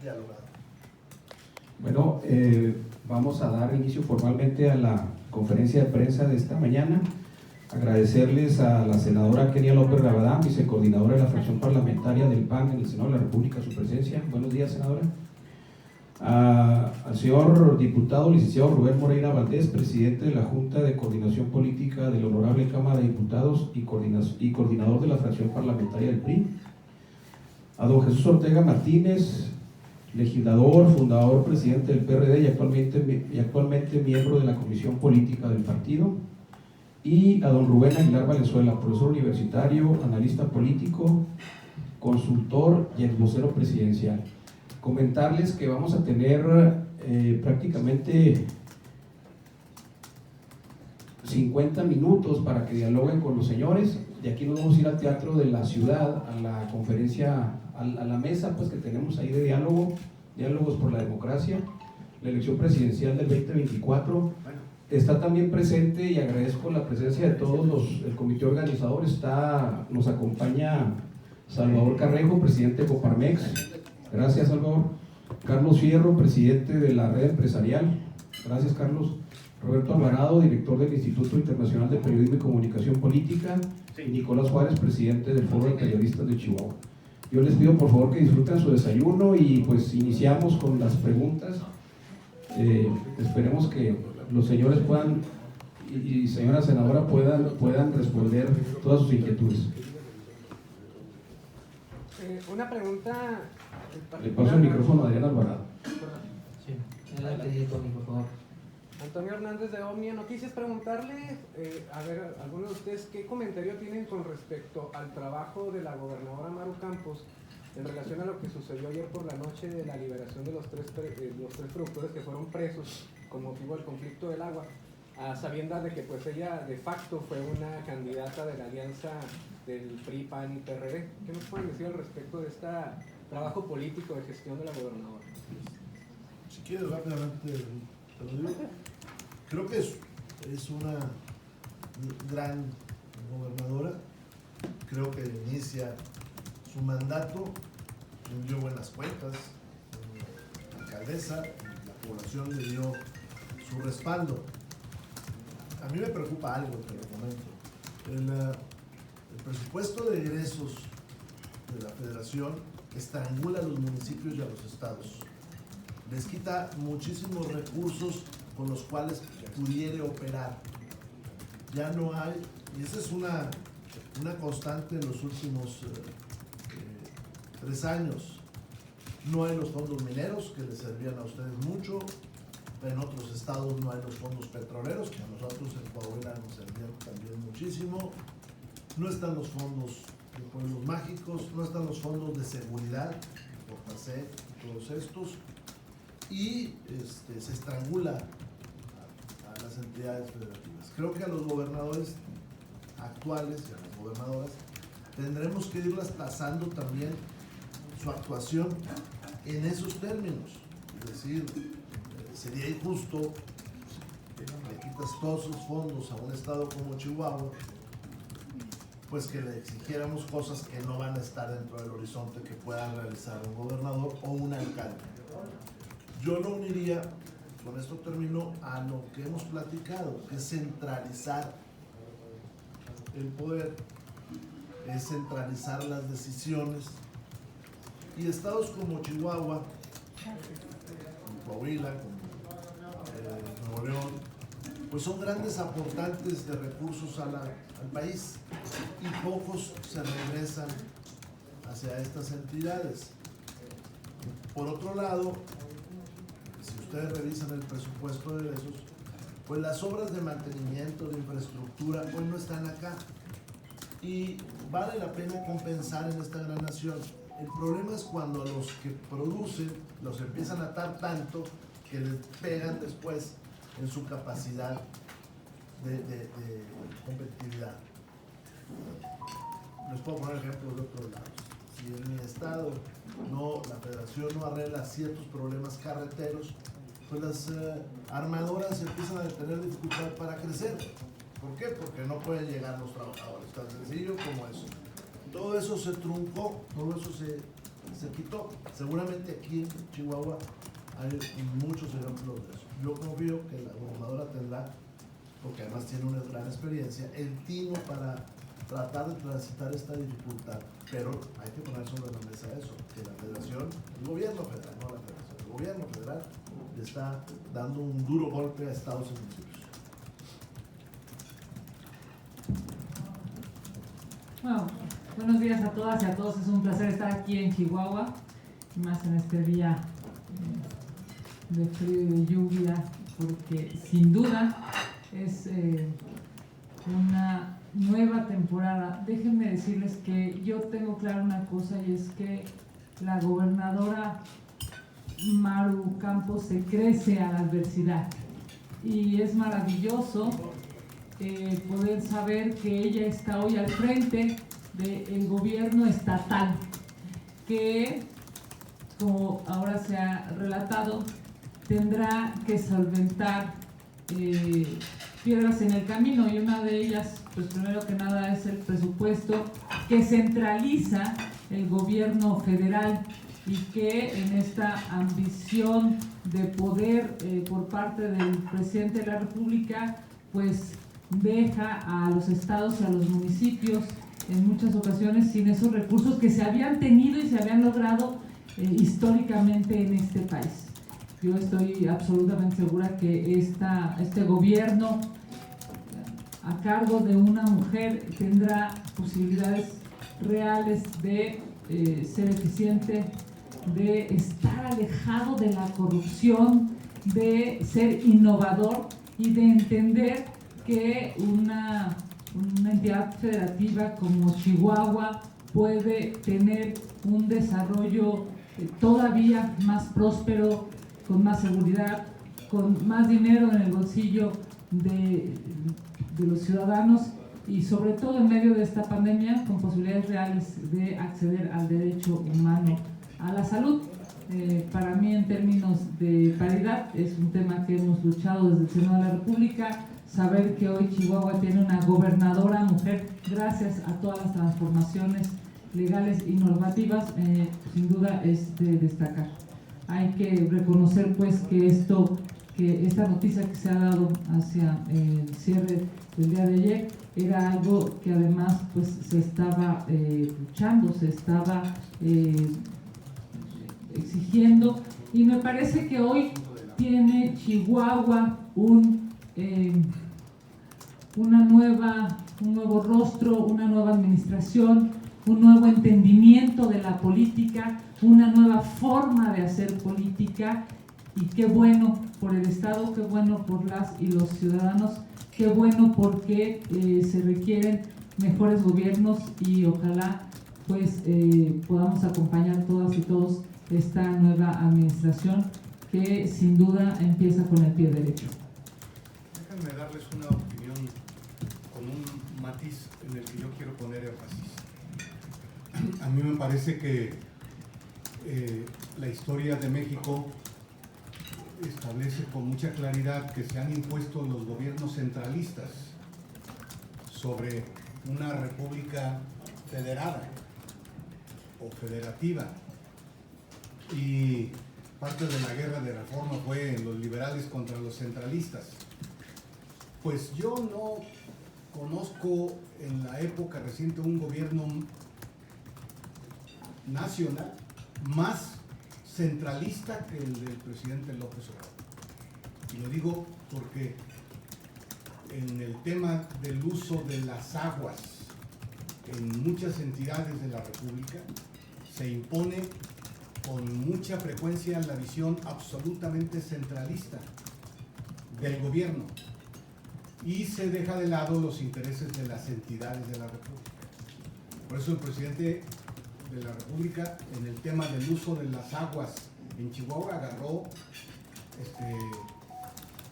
dialogado. Bueno, vamos a dar inicio formalmente a la conferencia de prensa de esta mañana. Agradecerles a la senadora Kenia López Rabadán, vicecoordinadora de la fracción parlamentaria del PAN en el Senado de la República, su presencia. Buenos días, senadora. Al señor diputado licenciado Rubén Moreira Valdés, presidente de la Junta de Coordinación Política de la Honorable Cámara de Diputados y coordinador de la fracción parlamentaria del PRI. A don Jesús Ortega Martínez, legislador, fundador, presidente del PRD y actualmente miembro de la Comisión Política del partido. Y a don Rubén Aguilar Valenzuela, profesor universitario, analista político, consultor y ex vocero presidencial. Comentarles que vamos a tener prácticamente 50 minutos para que dialoguen con los señores. De aquí nos vamos a ir al Teatro de la Ciudad, a la conferencia, a la mesa pues que tenemos ahí de diálogos por la democracia, la elección presidencial del 2024. Está también presente, y agradezco la presencia de todos el comité organizador. Nos acompaña Salvador Carrejo, presidente de Coparmex. Gracias, Salvador. Carlos Fierro, presidente de la red empresarial. Gracias, Carlos. Roberto Alvarado, director del Instituto Internacional de Periodismo y Comunicación Política. Y Nicolás Juárez, presidente del Foro de Periodistas de Chihuahua. Yo les pido por favor que disfruten su desayuno y pues iniciamos con las preguntas. Esperemos que los señores puedan y señora senadora puedan responder todas sus inquietudes. Una pregunta. Le paso el micrófono a Adrián Alvarado. Sí, adelante, Tony, por favor. Antonio Hernández de Omnia. Noticias, preguntarle, a ver, algunos de ustedes, ¿qué comentario tienen con respecto al trabajo de la gobernadora Maru Campos en relación a lo que sucedió ayer por la noche de la liberación de los tres productores que fueron presos con motivo del conflicto del agua, a sabiendas de que pues ella de facto fue una candidata de la alianza del PRI, PAN y PRD? ¿Qué nos pueden decir al respecto de este trabajo político de gestión de la gobernadora? Si quieres rápidamente te lo digo. Creo que es una gran gobernadora. Creo que inicia su mandato, rindió buenas cuentas, alcaldesa, la población le dio su respaldo. A mí me preocupa algo, te lo comento. El presupuesto de egresos de la federación estrangula a los municipios y a los estados. Les quita muchísimos recursos con los cuales pudiera operar. Ya no hay, y esa es una constante en los últimos 3 años. No hay los fondos mineros que les servían a ustedes mucho. En otros estados no hay los fondos petroleros que a nosotros en Coahuila nos servían también muchísimo. No están los fondos de pueblos mágicos, no están los fondos de seguridad, Portasec, todos estos, y se estrangula a las entidades federativas. Creo que a los gobernadores actuales y a las gobernadoras tendremos que irlas tasando también su actuación en esos términos. Es decir, sería injusto que le quitas todos sus fondos a un estado como Chihuahua, pues que le exigiéramos cosas que no van a estar dentro del horizonte que pueda realizar un gobernador o un alcalde. Yo lo uniría, con esto termino, a lo que hemos platicado, que es centralizar el poder, es centralizar las decisiones. Y estados como Chihuahua, como Coahuila, como Nuevo León, pues son grandes aportantes de recursos al país y pocos se regresan hacia estas entidades. Por otro lado, si ustedes revisan el presupuesto de esos, pues las obras de mantenimiento, de infraestructura, pues no están acá. Y vale la pena compensar en esta gran nación. El problema es cuando a los que producen los empiezan a atar tanto que les pegan después en su capacidad de competitividad. Les puedo poner ejemplos de otros lados. Si en mi estado la federación no arregla ciertos problemas carreteros, pues las armadoras empiezan a tener dificultad para crecer. ¿Por qué? Porque no pueden llegar los trabajadores, tan sencillo como eso. Todo eso se truncó, todo eso se quitó. Seguramente aquí en Chihuahua hay muchos ejemplos de eso. Yo confío que la gobernadora tendrá, porque además tiene una gran experiencia, el tino para tratar de transitar esta dificultad. Pero hay que poner sobre la mesa eso, que la federación, el gobierno federal, no la federación, el gobierno federal le está dando un duro golpe a estados y municipios. Bueno, buenos días a todas y a todos. Es un placer estar aquí en Chihuahua, más en este día de frío y de lluvia, porque sin duda es una nueva temporada. Déjenme decirles que yo tengo clara una cosa, y es que la gobernadora Maru Campos se crece a la adversidad, y es maravilloso poder saber que ella está hoy al frente del gobierno estatal, que, como ahora se ha relatado, tendrá que solventar piedras en el camino, y una de ellas, pues primero que nada, es el presupuesto que centraliza el gobierno federal, y que en esta ambición de poder por parte del presidente de la República, pues deja a los estados y a los municipios en muchas ocasiones sin esos recursos que se habían tenido y se habían logrado históricamente en este país. Yo estoy absolutamente segura que este gobierno, a cargo de una mujer, tendrá posibilidades reales de ser eficiente, de estar alejado de la corrupción, de ser innovador y de entender que una entidad federativa como Chihuahua puede tener un desarrollo todavía más próspero, con más seguridad, con más dinero en el bolsillo de los ciudadanos, y sobre todo en medio de esta pandemia, con posibilidades reales de acceder al derecho humano a la salud. Para mí, en términos de paridad, es un tema que hemos luchado desde el Senado de la República. Saber que hoy Chihuahua tiene una gobernadora mujer, gracias a todas las transformaciones legales y normativas, sin duda es de destacar. Hay que reconocer, pues, que esta noticia que se ha dado hacia el cierre del día de ayer era algo que además, pues, se estaba luchando, se estaba exigiendo, y me parece que hoy tiene Chihuahua un nuevo rostro, una nueva administración, un nuevo entendimiento de la política, una nueva forma de hacer política, y qué bueno por el Estado, qué bueno por las y los ciudadanos, qué bueno porque se requieren mejores gobiernos, y ojalá pues podamos acompañar todas y todos esta nueva administración, que sin duda empieza con el pie derecho. Déjenme darles una opinión con un matiz en el que yo quiero poner énfasis. A mí me parece que la historia de México establece con mucha claridad que se han impuesto los gobiernos centralistas sobre una república federada o federativa, y parte de la guerra de reforma fue los liberales contra los centralistas. Pues yo no conozco en la época reciente un gobierno nacional más centralista que el del presidente López Obrador. Y lo digo porque en el tema del uso de las aguas en muchas entidades de la República se impone con mucha frecuencia la visión absolutamente centralista del gobierno, y se deja de lado los intereses de las entidades de la República. Por eso el presidente de la República, en el tema del uso de las aguas en Chihuahua, agarró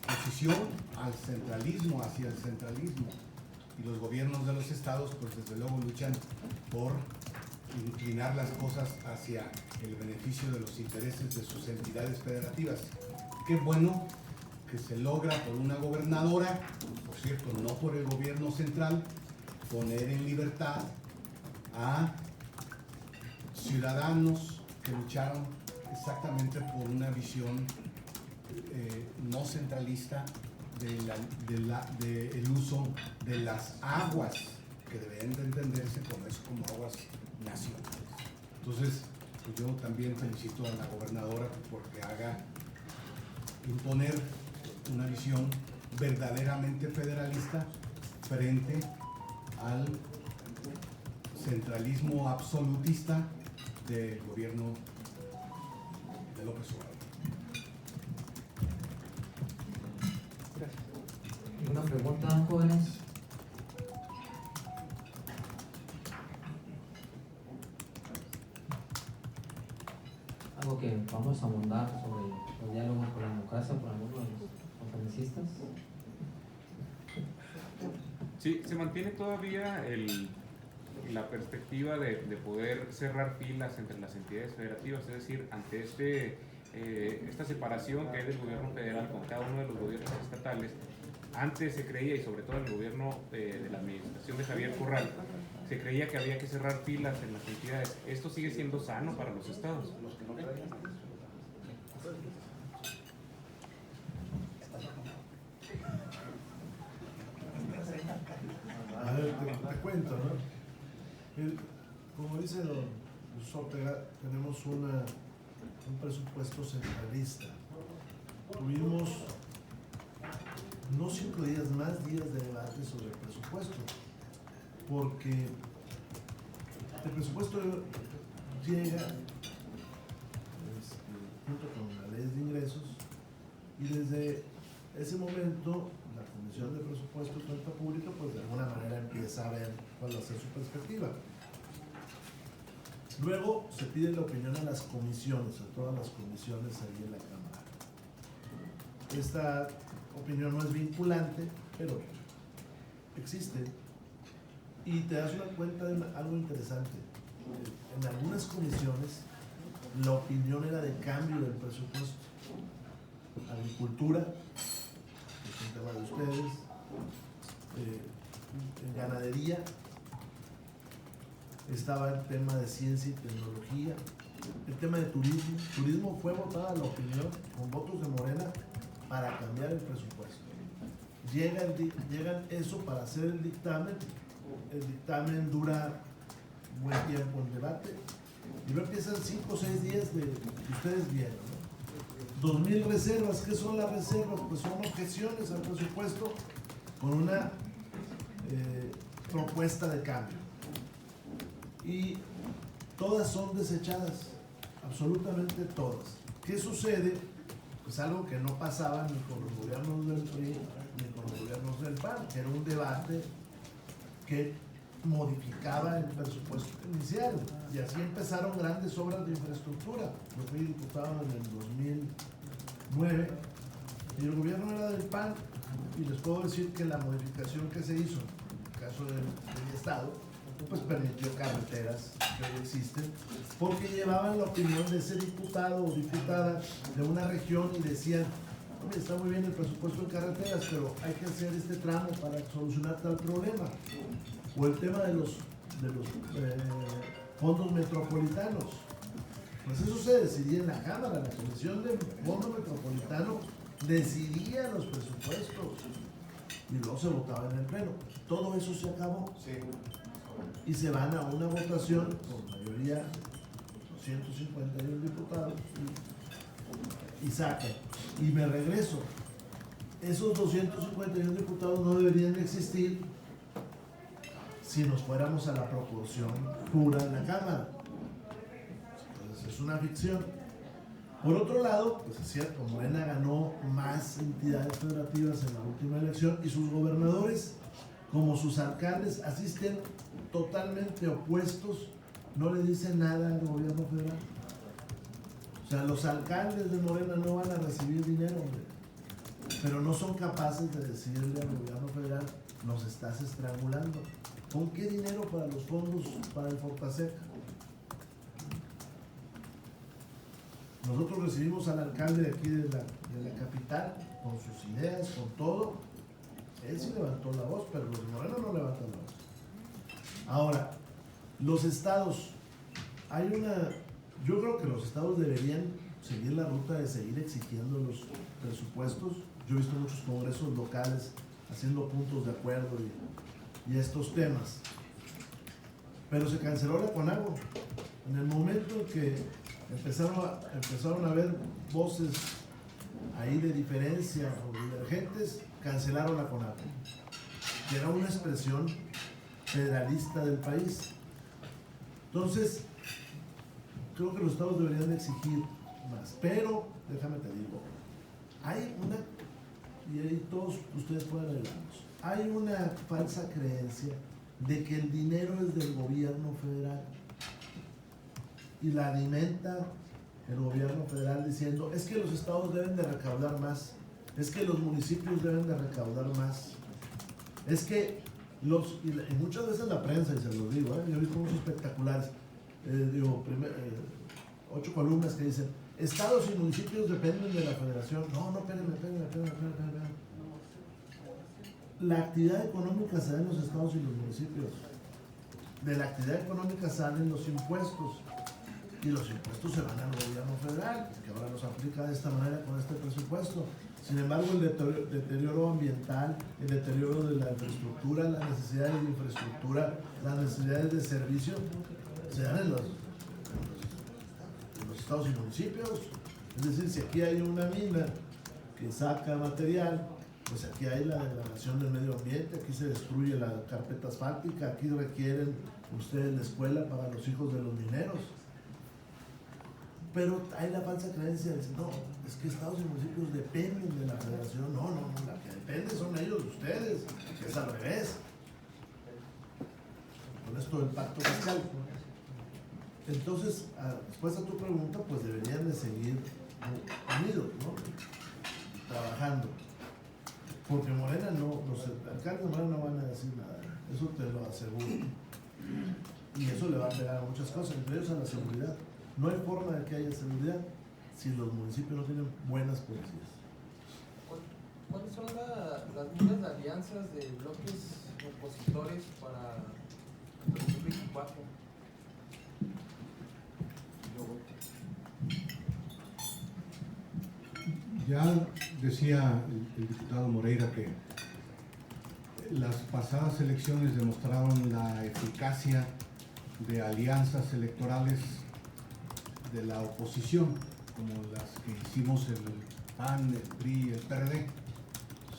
posición al centralismo, hacia el centralismo, y los gobiernos de los estados, pues desde luego luchan por inclinar las cosas hacia el beneficio de los intereses de sus entidades federativas. Qué bueno que se logra por una gobernadora, por cierto, no por el gobierno central, poner en libertad a ciudadanos que lucharon exactamente por una visión no centralista del uso de las aguas, que deben de entenderse como eso, como aguas nacionales. Entonces, pues yo también felicito a la gobernadora porque haga imponer una visión verdaderamente federalista frente al centralismo absolutista del gobierno de López Obrador. ¿Alguna pregunta, jóvenes? Algo que vamos a abundar sobre los diálogos por la democracia por algunos de los conferencistas. Sí, se mantiene todavía la perspectiva de poder cerrar filas entre las entidades federativas, es decir, ante esta separación que hay del gobierno federal con cada uno de los gobiernos estatales. Antes se creía, y sobre todo en el gobierno de la administración de Javier Corral, se creía que había que cerrar filas en las entidades. ¿Esto sigue siendo sano para los estados? A ver, te cuento, ¿no? Como dice don Ortega, tenemos un presupuesto centralista. Tuvimos no 5 días, más días de debate sobre el presupuesto, porque el presupuesto llega junto con la ley de ingresos, y desde ese momento la Comisión de Presupuesto y Cuenta Pública pues de alguna manera empieza a ver cuál va a ser su perspectiva. Luego se pide la opinión a las comisiones, a todas las comisiones ahí en la Cámara. Esta opinión no es vinculante, pero existe. Y te das una cuenta de algo interesante. En algunas comisiones la opinión era de cambio del presupuesto. Agricultura, que es un tema de ustedes, en ganadería, estaba el tema de ciencia y tecnología, el tema de turismo. Turismo fue votada la opinión con votos de Morena para cambiar el presupuesto. Llegan eso para hacer el dictamen dura un buen tiempo en debate, y luego empiezan 5 o 6 días de que ustedes vieron, ¿no? 2,000 reservas. ¿Qué son las reservas? Pues son objeciones al presupuesto con una propuesta de cambio, y todas son desechadas, absolutamente todas. ¿Qué sucede? Pues algo que no pasaba ni con los gobiernos del PRI ni con los gobiernos del PAN, que era un debate que modificaba el presupuesto inicial, y así empezaron grandes obras de infraestructura. Yo fui diputado en el 2009 y el gobierno era del PAN, y les puedo decir que la modificación que se hizo en el caso del Estado pues permitió carreteras que hoy existen, porque llevaban la opinión de ese diputado o diputada de una región y decían: oye, está muy bien el presupuesto en carreteras, pero hay que hacer este tramo para solucionar tal problema. O el tema de los fondos metropolitanos. Pues eso se decidía en la Cámara. La Comisión de Fondo Metropolitano decidía los presupuestos y luego se votaba en el Pleno. Todo eso se acabó. Sí. Y se van a una votación con mayoría, 251 diputados, y sacan. Y me regreso. Esos 251 diputados no deberían existir si nos fuéramos a la proporción pura en la Cámara. Entonces es una ficción. Por otro lado, pues es cierto, Morena ganó más entidades federativas en la última elección, y sus gobernadores, como sus alcaldes, asisten totalmente opuestos, no le dicen nada al gobierno federal. O sea, los alcaldes de Morena no van a recibir dinero, hombre, pero no son capaces de decirle al gobierno federal: nos estás estrangulando. ¿Con qué dinero para los fondos para el Fortasec? Nosotros recibimos al alcalde de aquí de la capital con sus ideas, con todo. Él sí levantó la voz, pero los de Morena no levantan la voz. Ahora, los estados, hay una Yo creo que los estados deberían seguir la ruta de seguir exigiendo los presupuestos. Yo he visto muchos congresos locales haciendo puntos de acuerdo y estos temas. Pero se canceló la CONAGO. En el momento en que empezaron a haber voces ahí de diferencia o divergentes, cancelaron la CONAGO, que era una expresión federalista del país. Entonces, creo que los estados deberían de exigir más. Pero, déjame te digo, hay una, y ahí todos ustedes pueden ayudarnos, hay una falsa creencia de que el dinero es del gobierno federal y la alimenta el gobierno federal diciendo es que los estados deben de recaudar más, es que los municipios deben de recaudar más, es que y muchas veces la prensa, y se los digo, yo he visto muchos espectaculares, 8 columnas que dicen estados y municipios dependen de la federación. No, espérenme. La actividad económica se da en los estados y los municipios. De la actividad económica salen los impuestos y los impuestos se van al gobierno federal, que ahora los aplica de esta manera con este presupuesto. Sin embargo, el deterioro ambiental, el deterioro de la infraestructura, las necesidades de infraestructura, las necesidades de servicio se dan en los estados y municipios. Es decir, si aquí hay una mina que saca material, pues aquí hay la degradación del medio ambiente, aquí se destruye la carpeta asfáltica, aquí requieren ustedes la escuela para los hijos de los mineros. Pero hay la falsa creencia de decir, no, es que estados y municipios dependen de la federación. No, la que depende son ellos, ustedes, que es al revés. Con esto del pacto fiscal. Entonces, respuesta a tu pregunta, pues deberían de seguir unidos, ¿no? Trabajando. Porque Morena los alcaldes de Morena no van a decir nada, eso te lo aseguro. Y eso le va a pegar a muchas cosas, entre ellos a la seguridad. No hay forma de que haya seguridad si los municipios no tienen buenas policías. ¿Cuáles son las miras de alianzas de bloques opositores para el 2024? Ya decía el diputado Moreira que las pasadas elecciones demostraron la eficacia de alianzas electorales de la oposición, como las que hicimos el PAN, el PRI y el PRD.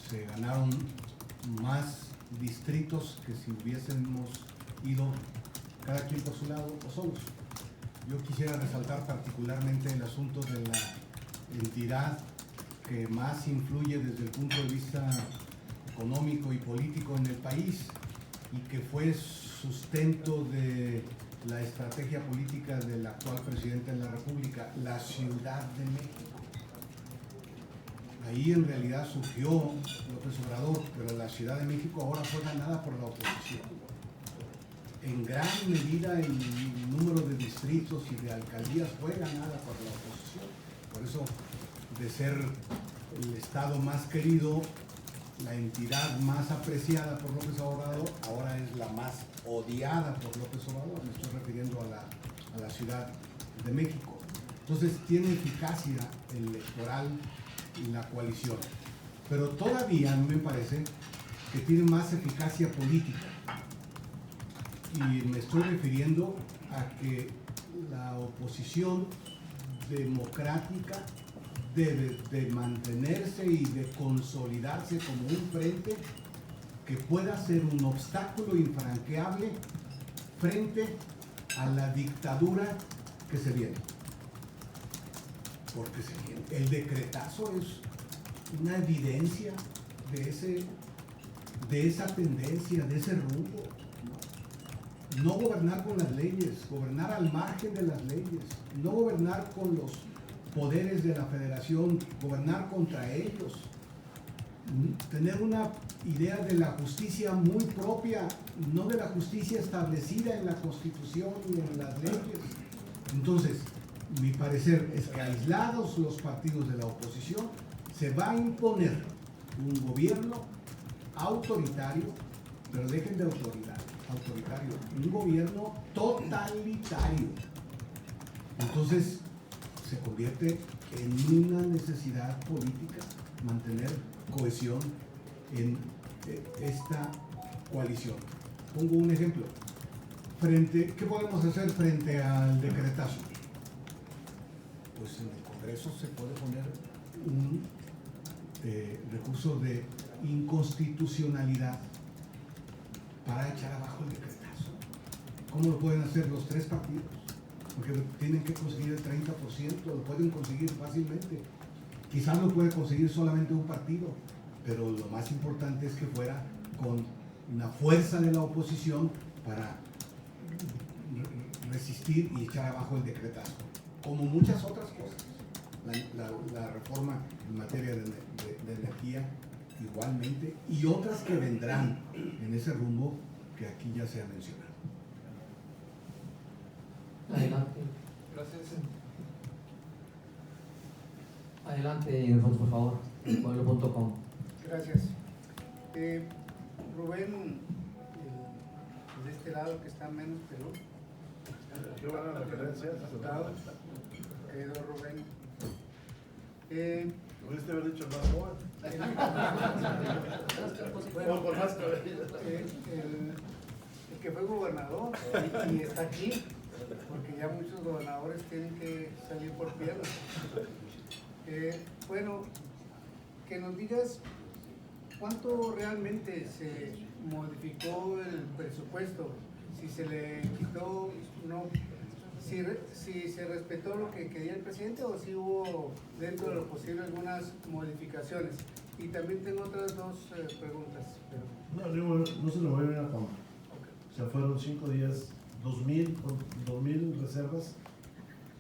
Se ganaron más distritos que si hubiésemos ido cada quien por su lado o solos. Yo quisiera resaltar particularmente el asunto de la entidad que más influye desde el punto de vista económico y político en el país y que fue sustento de la estrategia política del actual presidente de la República, la Ciudad de México. Ahí en realidad surgió López Obrador, pero la Ciudad de México ahora fue ganada por la oposición. En gran medida el número de distritos y de alcaldías fue ganada por la oposición. Por eso, de ser el estado más querido, la entidad más apreciada por López Obrador, ahora es la más odiada por López Obrador. Me estoy refiriendo a la Ciudad de México. Entonces tiene eficacia electoral la coalición, pero todavía me parece que tiene más eficacia política. Y me estoy refiriendo a que la oposición democrática debe de mantenerse y de consolidarse como un frente que pueda ser un obstáculo infranqueable frente a la dictadura que se viene. Porque se viene. El decretazo es una evidencia de esa tendencia, de ese rumbo. No gobernar con las leyes, gobernar al margen de las leyes, no gobernar con los poderes de la federación, gobernar contra ellos, tener una idea de la justicia muy propia, no de la justicia establecida en la Constitución y en las leyes. Entonces, mi parecer es que aislados los partidos de la oposición, se va a imponer un gobierno autoritario, pero dejen de autoritario, un gobierno totalitario, Entonces se convierte en una necesidad política mantener cohesión en esta coalición. Pongo un ejemplo. ¿Qué podemos hacer frente al decretazo? Pues en el Congreso se puede poner un recurso de inconstitucionalidad para echar abajo el decretazo. ¿Cómo lo pueden hacer los tres partidos? Porque tienen que conseguir el 30%, lo pueden conseguir fácilmente. Quizás lo puede conseguir solamente un partido, pero lo más importante es que fuera con una fuerza de la oposición para resistir y echar abajo el decretazo, como muchas otras cosas. La reforma en materia de energía igualmente, y otras que vendrán en ese rumbo que aquí ya se ha mencionado. Adelante. Gracias. Adelante, Alfonso, por favor. Pueblo.com. Gracias. Rubén, de este lado que está menos peludo. Qué buena referencia. Querido Rubén. Pudiste haber dicho más joven. Bueno, Con más cabello. el que fue gobernador y está aquí, porque ya muchos gobernadores tienen que salir por piernas. Bueno, que nos digas cuánto realmente se modificó el presupuesto, si se le quitó, no, si se respetó lo que quería el presidente o si hubo dentro de lo posible algunas modificaciones. Y también tengo otras dos preguntas. No se le mueve una coma. O sea, fueron 5 días, 2.000 reservas,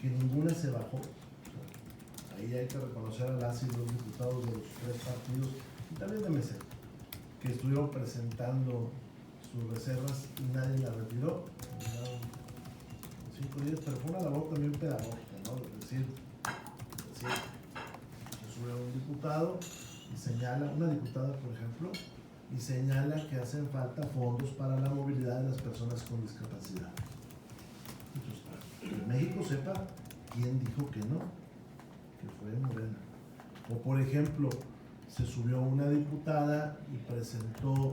que ninguna se bajó. Ahí hay que reconocer a las y los diputados de los tres partidos, y también de MC, que estuvieron presentando sus reservas y nadie las retiró. 5 días, pero fue una labor también pedagógica, ¿no? Es decir, se sube un diputado y señala, una diputada por ejemplo, y señala que hacen falta fondos para la movilidad de las personas con discapacidad. Entonces, para que México sepa quién dijo que no, que fue Morena. O por ejemplo, se subió una diputada y presentó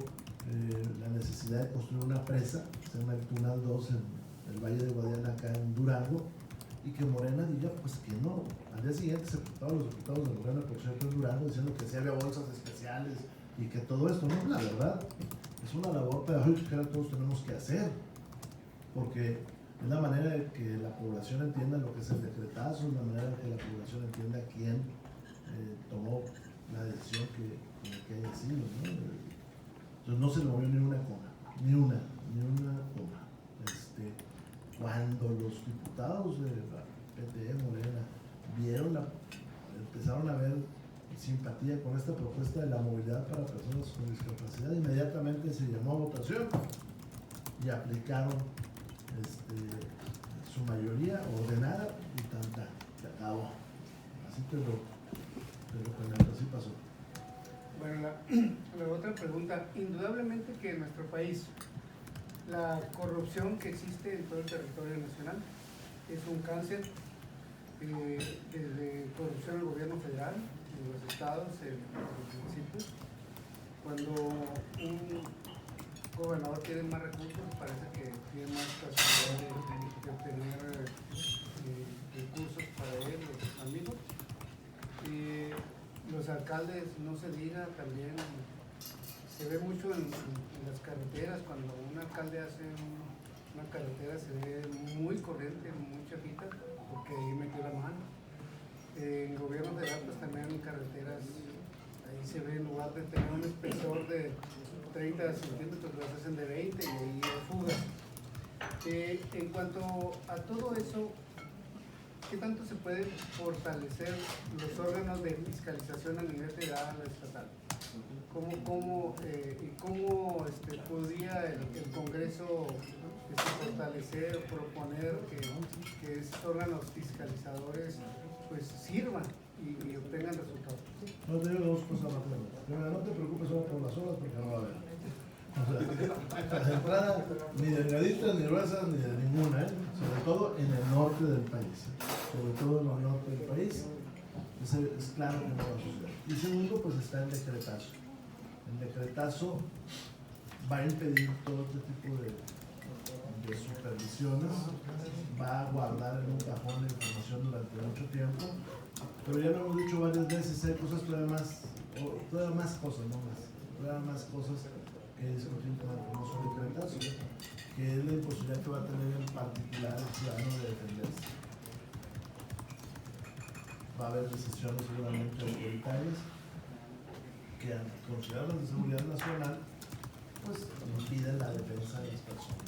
la necesidad de construir una presa, se llama el Túnel 2 en el Valle de Guadiana, acá en Durango, y que Morena diga pues que no. Al día siguiente se presentaron los diputados de Morena, por cierto, en Durango, diciendo que sí había bolsas especiales y que todo esto, no, la verdad, es una labor pedagógica que todos tenemos que hacer, porque es la manera de que la población entienda lo que es el decretazo, es la manera de que la población entienda quién tomó la decisión que haya sido, ¿no? Entonces no se le movió ni una coma, ni una coma. Cuando los diputados de la PT Morena empezaron a ver simpatía con esta propuesta de la movilidad para personas con discapacidad, inmediatamente se llamó a votación y aplicaron su mayoría ordenada y tanta, se acabó. Así te lo comento, así pasó. Bueno, la otra pregunta, indudablemente que en nuestro país la corrupción que existe en todo el territorio nacional es un cáncer, desde corrupción al gobierno federal, en los estados, en los municipios. Cuando un gobernador tiene más recursos, parece que tiene más capacidad de obtener recursos para él o sus amigos. Los alcaldes, no se diga, también se ve mucho en las carreteras. Cuando un alcalde hace una carretera se ve muy corriente, muy chafita, porque ahí metió la mano. En gobierno federal pues también en carreteras, ahí se ve, en lugar de tener un espesor de 30 centímetros, lo hacen de 20 y ahí hay fugas. En cuanto a todo eso, ¿qué tanto se puede fortalecer los órganos de fiscalización a nivel federal o estatal? ¿Cómo podría el Congreso fortalecer o proponer que esos órganos fiscalizadores pues sirvan y obtengan resultados? No, te digo dos cosas rápidamente. Primero, no te preocupes solo por las horas porque no va a haber. O sea, las entradas ni delgaditas, ni gruesas, ni de ninguna, ¿eh? sobre todo en el norte del país, sobre todo en el norte del país, es claro que no va a suceder. Y segundo, pues está el decretazo. El decretazo va a impedir todo este tipo de supervisiones, va a guardar en un cajón la información durante mucho tiempo, pero ya lo hemos dicho varias veces, hay cosas todavía más cosas que discutir con el famoso decretazo, que es la imposibilidad que va a tener en particular el ciudadano de defenderse. Va a haber decisiones seguramente autoritarias que, consideradas de seguridad nacional, pues impiden la defensa de las personas.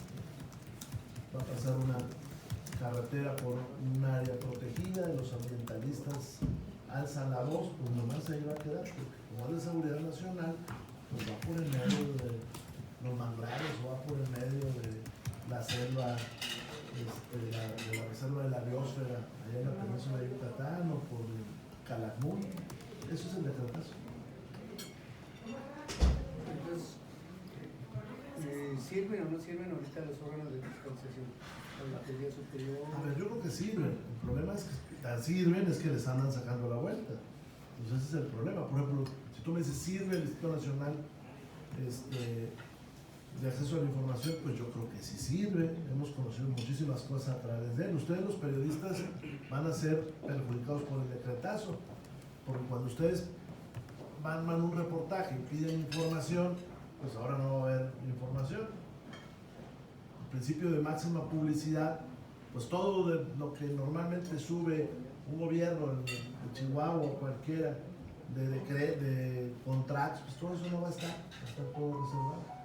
Va a pasar una carretera por un área protegida, los ambientalistas alzan la voz, pues nomás ahí va a quedar, porque como es de seguridad nacional, pues va por el medio de los manglares o va por el medio de la selva, de la reserva de la biosfera, allá en la península de Yucatán o por Calakmul. Eso es el decretazo. Entonces, ¿sirven o no sirven ahorita los órganos de fiscalización? La autoridad superior. A ver, yo creo que sirven. El problema es que tan sirven es que les andan sacando la vuelta. Entonces ese es el problema. Por ejemplo, si tú me dices sirve el Instituto Nacional de Acceso a la Información, pues yo creo que sí sirve. Hemos conocido muchísimas cosas a través de él. Ustedes, los periodistas, van a ser perjudicados por el decretazo, porque cuando ustedes mandan un reportaje y piden información, pues ahora no va a haber información. El principio de máxima publicidad, pues todo lo que normalmente sube un gobierno de Chihuahua o cualquiera de contratos, pues todo eso no va a estar todo reservado.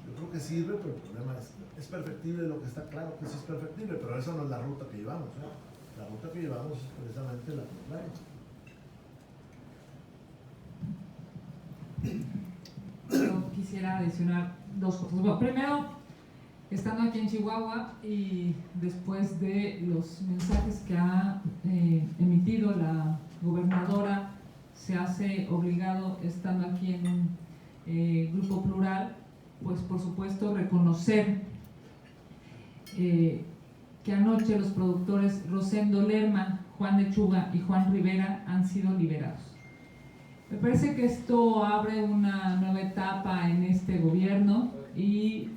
Yo creo que sirve, pero el problema es perfectible lo que está claro que sí es perfectible, pero esa no es la ruta que llevamos, ¿no? La ruta que llevamos es precisamente la contraria. Yo quisiera adicionar dos cosas. Bueno, primero, estando aquí en Chihuahua y después de los mensajes que ha emitido la gobernadora, se hace obligado, estando aquí en un grupo plural, pues por supuesto reconocer que anoche los productores Rosendo Lerma, Juan Lechuga y Juan Rivera han sido liberados. Me parece que esto abre una nueva etapa en este gobierno y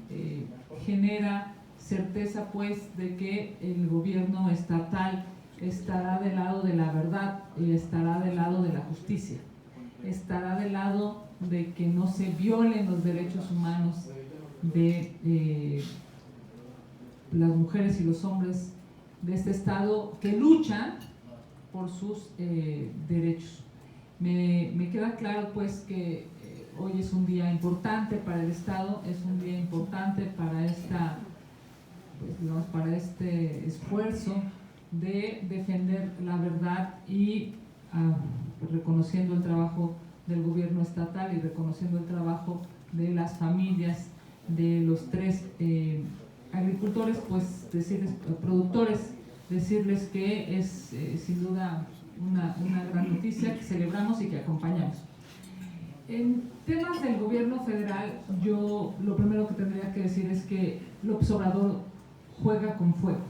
genera certeza pues de que el gobierno estatal estará del lado de la verdad y estará del lado de la justicia, estará del lado de que no se violen los derechos humanos de las mujeres y los hombres de este estado que luchan por sus derechos. Me queda claro pues que hoy es un día importante para el Estado, es un día importante para para este esfuerzo de defender la verdad y reconociendo el trabajo del gobierno estatal y reconociendo el trabajo de las familias de los tres agricultores, pues productores, decirles que es sin duda una gran noticia que celebramos y que acompañamos. En temas del gobierno federal, yo lo primero que tendría que decir es que López Obrador juega con fuego.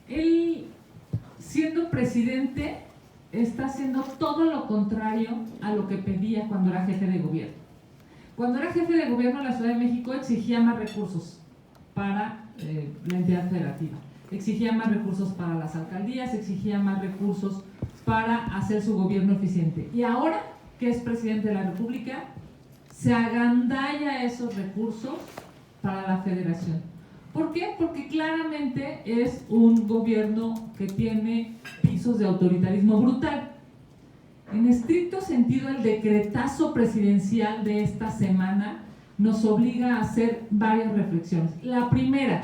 Él, siendo presidente, está haciendo todo lo contrario a lo que pedía cuando era jefe de gobierno. Cuando era jefe de gobierno en la Ciudad de México exigía más recursos para la entidad federativa, exigía más recursos para las alcaldías, exigía más recursos para hacer su gobierno eficiente. Y ahora que es presidente de la República, se agandalla esos recursos para la federación. ¿Por qué? Porque claramente es un gobierno que tiene pisos de autoritarismo brutal. En estricto sentido, el decretazo presidencial de esta semana nos obliga a hacer varias reflexiones. La primera,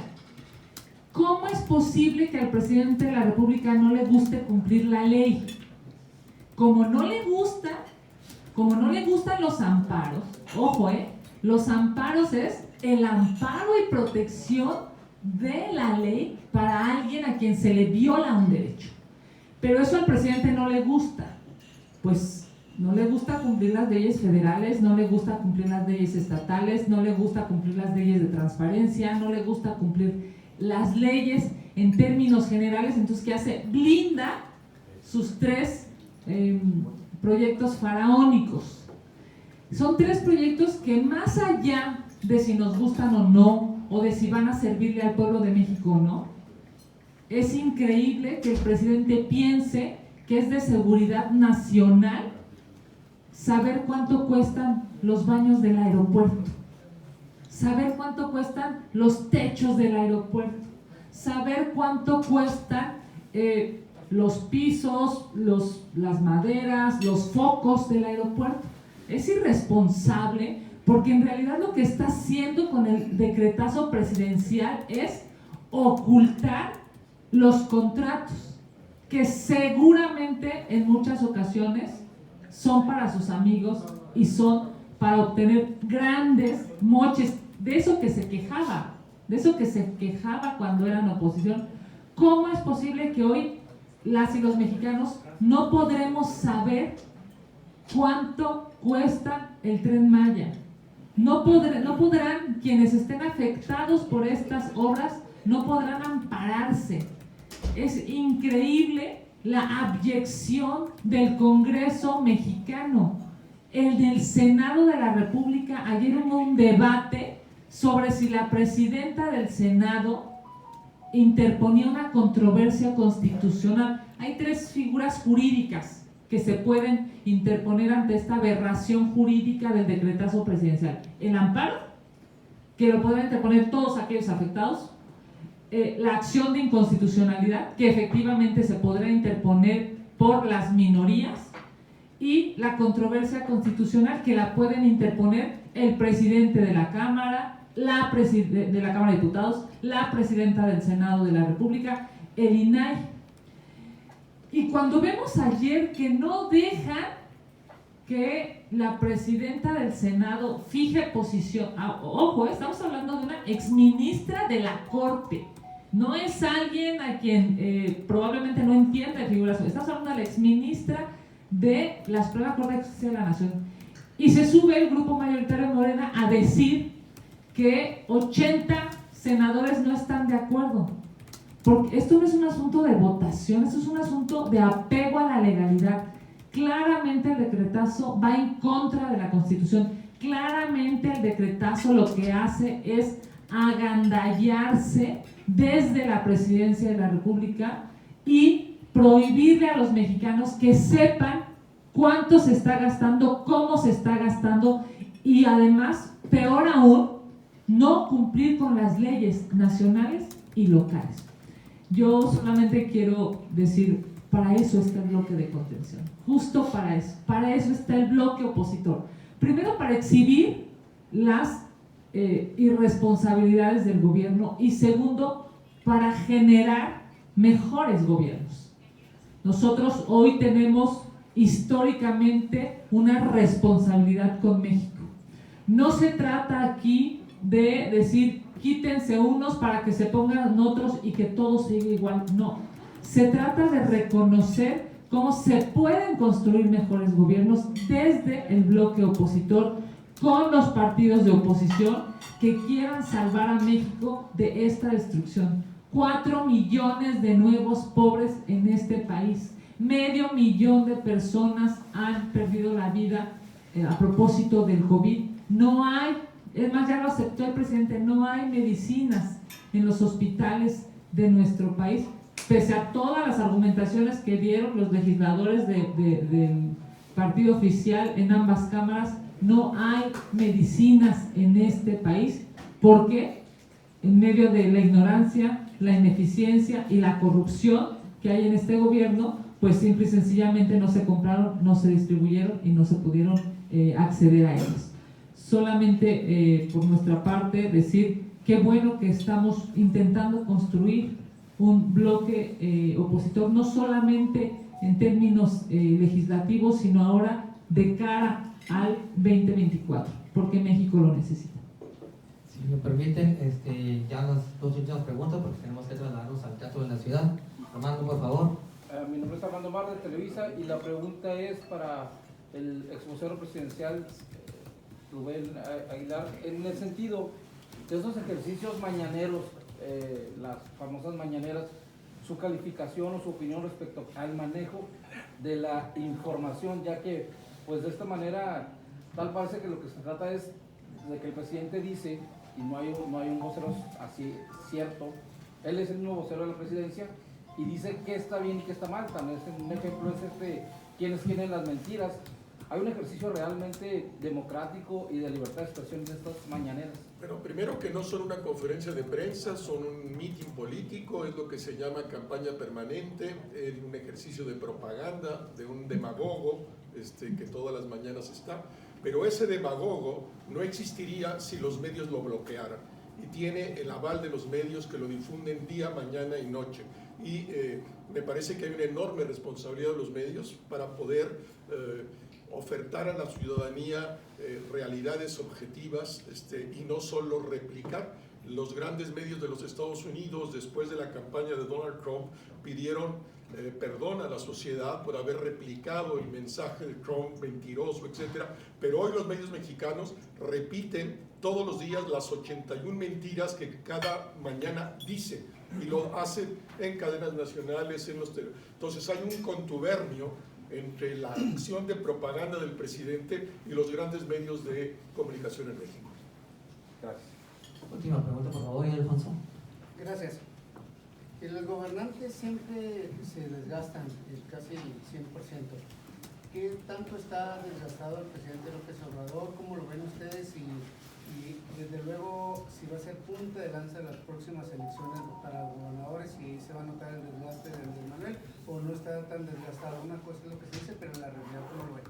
¿cómo es posible que al presidente de la República no le guste cumplir la ley? Como no le gustan los amparos, ojo, los amparos es el amparo y protección de la ley para alguien a quien se le viola un derecho. Pero eso al presidente no le gusta, pues no le gusta cumplir las leyes federales, no le gusta cumplir las leyes estatales, no le gusta cumplir las leyes de transparencia, no le gusta cumplir las leyes en términos generales. Entonces, ¿qué hace? Blinda sus 3 proyectos faraónicos. Son 3 proyectos que, más allá de si nos gustan o no, o de si van a servirle al pueblo de México o no, es increíble que el presidente piense que es de seguridad nacional saber cuánto cuestan los baños del aeropuerto, saber cuánto cuestan los techos del aeropuerto, saber cuánto cuestan los pisos, las maderas, los focos del aeropuerto. Es irresponsable, porque en realidad lo que está haciendo con el decretazo presidencial es ocultar los contratos, que seguramente en muchas ocasiones son para sus amigos y son para obtener grandes moches. De eso que se quejaba, cuando eran oposición. ¿Cómo es posible que hoy las y los mexicanos no podremos saber cuánto cuesta el Tren Maya? No podrán, quienes estén afectados por estas obras, no podrán ampararse. Es increíble la abyección del Congreso mexicano. El del Senado de la República, ayer hubo un debate sobre si la presidenta del Senado interponía una controversia constitucional. Hay 3 figuras jurídicas que se pueden interponer ante esta aberración jurídica del decretazo presidencial: el amparo, que lo pueden interponer todos aquellos afectados; la acción de inconstitucionalidad, que efectivamente se podrá interponer por las minorías; y la controversia constitucional, que la pueden interponer el presidente de la Cámara, de la Cámara de Diputados, la presidenta del Senado de la República, el INAI. Y cuando vemos ayer que no deja que la presidenta del Senado fije posición, ojo, estamos hablando de una exministra de la Corte, no es alguien a quien probablemente no entienda de figuración, estamos hablando de la exministra de la Suprema Corte de Justicia de la Nación. Y se sube el grupo mayoritario de Morena a decir que 80 senadores no están de acuerdo. Porque esto no es un asunto de votación, esto es un asunto de apego a la legalidad. Claramente el decretazo va en contra de la Constitución. Claramente el decretazo lo que hace es agandallarse desde la presidencia de la República y prohibirle a los mexicanos que sepan cuánto se está gastando, cómo se está gastando, y además, peor aún, no cumplir con las leyes nacionales y locales. Yo solamente quiero decir, para eso está el bloque de contención, justo para eso está el bloque opositor. Primero, para exhibir las irresponsabilidades del gobierno, y segundo, para generar mejores gobiernos. Nosotros hoy tenemos históricamente una responsabilidad con México. No se trata aquí de decir quítense unos para que se pongan otros y que todo siga igual. No, se trata de reconocer cómo se pueden construir mejores gobiernos desde el bloque opositor, con los partidos de oposición que quieran salvar a México de esta destrucción. 4 millones de nuevos pobres en este país, 500,000 de personas han perdido la vida a propósito del COVID. No hay, es más, ya lo aceptó el presidente, no hay medicinas en los hospitales de nuestro país, pese a todas las argumentaciones que dieron los legisladores del partido oficial en ambas cámaras. No hay medicinas en este país. ¿Por qué? En medio de la ignorancia, la ineficiencia y la corrupción que hay en este gobierno, pues simple y sencillamente no se compraron, no se distribuyeron y no se pudieron acceder a ellos. Solamente por nuestra parte decir qué bueno que estamos intentando construir un bloque opositor, no solamente en términos legislativos, sino ahora de cara al 2024, porque México lo necesita. Si me permiten, ya las 2 últimas preguntas, porque tenemos que trasladarnos al Teatro de la Ciudad. Armando, por favor. Mi nombre es Armando Mar, de Televisa, y la pregunta es para el exvocero presidencial Rubén Aguilar, en el sentido de esos ejercicios mañaneros las famosas mañaneras, su calificación o su opinión respecto al manejo de la información, ya que pues de esta manera tal parece que lo que se trata es de que el presidente dice, y no hay un vocero así cierto, él es el mismo vocero de la presidencia y dice qué está bien y qué está mal. También un ejemplo es quienes tienen las mentiras. Hay un ejercicio realmente democrático y de libertad de expresión en estas mañaneras. Bueno, primero que no son una conferencia de prensa, son un meeting político, es lo que se llama campaña permanente, es un ejercicio de propaganda de un demagogo que todas las mañanas está, pero ese demagogo no existiría si los medios lo bloquearan, y tiene el aval de los medios que lo difunden día, mañana y noche. Y me parece que hay una enorme responsabilidad de los medios para poder ofertar a la ciudadanía realidades objetivas y no solo replicar. Los grandes medios de los Estados Unidos, después de la campaña de Donald Trump, pidieron perdón a la sociedad por haber replicado el mensaje de Trump mentiroso, etc. Pero hoy los medios mexicanos repiten todos los días las 81 mentiras que cada mañana dicen, y lo hacen en cadenas nacionales, en los entonces hay un contubernio entre la acción de propaganda del presidente y los grandes medios de comunicación en México. Gracias. Última pregunta, por favor, Alfonso. Gracias. Los gobernantes siempre se desgastan casi 100%. ¿Qué tanto está desgastado el presidente López Obrador? ¿Cómo lo ven ustedes? Y desde luego, si va a ser punta de lanza en las próximas elecciones para gobernadores, si se va a notar el desgaste de Andrés Manuel o no está tan desgastado. Una cosa es lo que se dice, pero en la realidad, ¿cómo lo ven?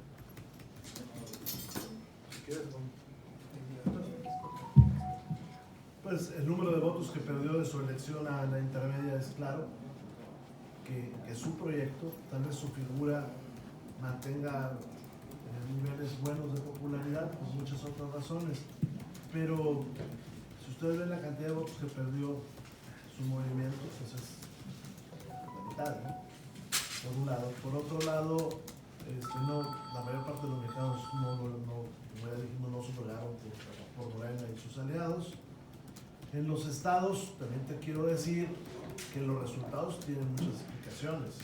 Pues el número de votos que perdió de su elección a la intermedia es claro, que su proyecto, tal vez su figura mantenga niveles buenos de popularidad por muchas otras razones, pero si ustedes ven la cantidad de votos que perdió su movimiento, pues es la mitad, ¿no? Por un lado. Por otro lado, la mayor parte de los mexicanos como ya dijimos, no sufragaron por Morena y sus aliados. En los estados, también te quiero decir que los resultados tienen muchas explicaciones.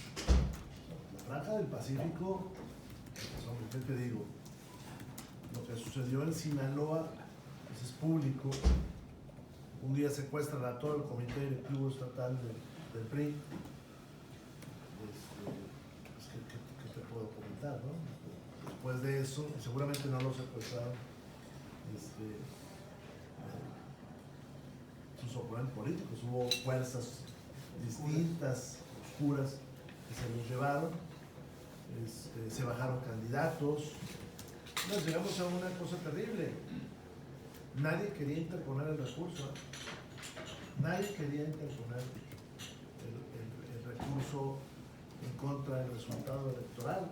La Franja del Pacífico, ¿qué te digo? Lo que sucedió en Sinaloa, pues es público. Un día secuestran a todo el comité directivo estatal del PRI. ¿Qué te puedo comentar, no? Después de eso, seguramente no lo secuestraron sus oponentes políticos, hubo fuerzas distintas, oscuras, que se los llevaron, se bajaron candidatos. Nos llegamos a una cosa terrible. Nadie quería interponer el recurso, nadie quería interponer el recurso en contra del resultado electoral.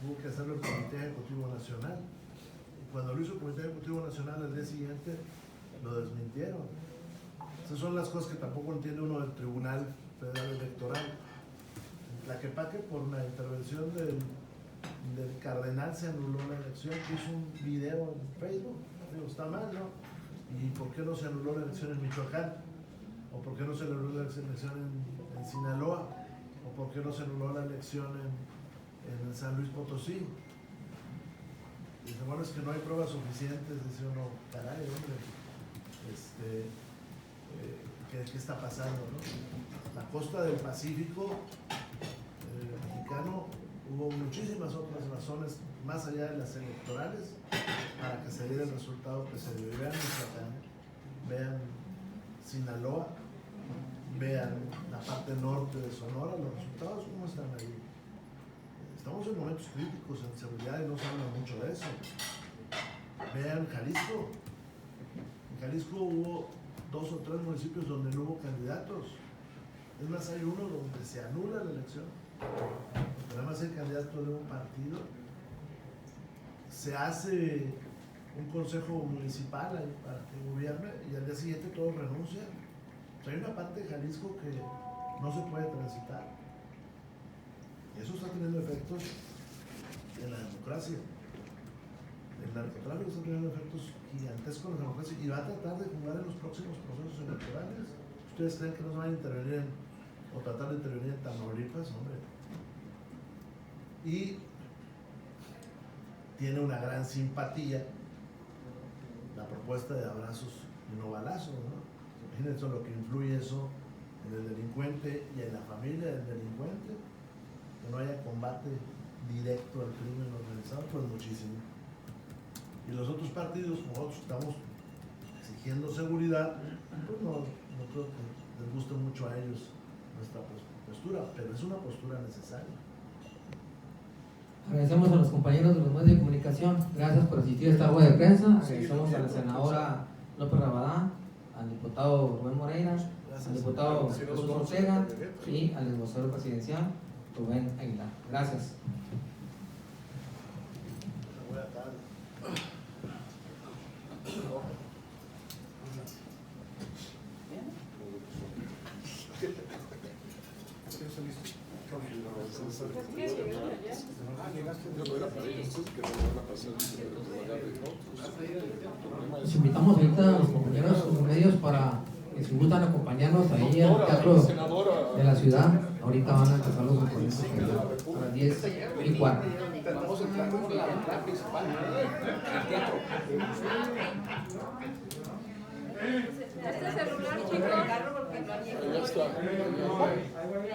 Tuvo que hacerlo el Comité Ejecutivo Nacional. Y cuando lo hizo el Comité Ejecutivo Nacional, al día siguiente lo desmintieron. Esas son las cosas que tampoco entiende uno del Tribunal Federal Electoral. En Tlaquepaque, por la intervención del cardenal, se anuló la elección, que hizo un video en Facebook. Digo, está mal, ¿no? ¿Y por qué no se anuló la elección en Michoacán? ¿O por qué no se anuló la elección en Sinaloa? ¿O por qué no se anuló la elección en San Luis Potosí? Dice, bueno, es que no hay pruebas suficientes. Dice uno, caray, hombre, ¿qué está pasando, no? La costa del Pacífico mexicano, hubo muchísimas otras razones más allá de las electorales para que se diera el resultado que se dio. Vean Michoacán, vean Sinaloa, vean la parte norte de Sonora, los resultados cómo están ahí. Estamos en momentos críticos en seguridad y no se habla mucho de eso. Vean Jalisco. En Jalisco hubo 2 o 3 municipios donde no hubo candidatos. Es más, hay uno donde se anula la elección, porque nada más el candidato de un partido. Se hace un consejo municipal ahí para que gobierne y al día siguiente todos renuncian. O sea, hay una parte de Jalisco que no se puede transitar. Y eso está teniendo efectos en la democracia. El narcotráfico está teniendo efectos gigantescos en la democracia y va a tratar de jugar en los próximos procesos electorales. ¿Ustedes creen que no se van a intervenir o tratar de intervenir en Tamaulipas? Hombre. Y tiene una gran simpatía la propuesta de abrazos y no balazos, ¿no? Imagínense lo que influye eso en el delincuente y en la familia del delincuente, que no haya combate directo al crimen organizado, pues muchísimo. Y los otros partidos, como nosotros estamos exigiendo seguridad, pues no creo que les guste mucho a ellos nuestra postura, pero es una postura necesaria. Agradecemos a los compañeros de los medios de comunicación, gracias por asistir a esta rueda de prensa. Agradecemos a la senadora López Rabadán, al diputado Rubén Moreira, al diputado Jesús Ortega y al vocero presidencial Rubén Aguilar. Gracias. Buenas tardes. Los invitamos ahorita a los compañeros de los medios para que si gustan acompañarnos ahí al Teatro de la Ciudad. Ahorita van a empezar los compromisos a las 10:15. Vamos a entrar por la entrada principal del teatro. Este celular, chico, porque no Allá está.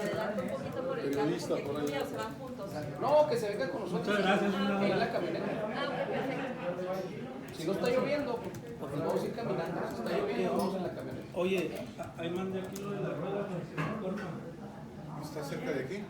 adelanta un poquito por el carro porque ya se van juntos. No, que se venga con nosotros. Muchas gracias. En la camioneta. Ah, ok, perfecto. Si no está lloviendo, porque vamos a ir caminando. Si está lloviendo, vamos en la camioneta. Oye, ahí mandé aquí lo de la rueda, porfa. ¿Está cerca de aquí?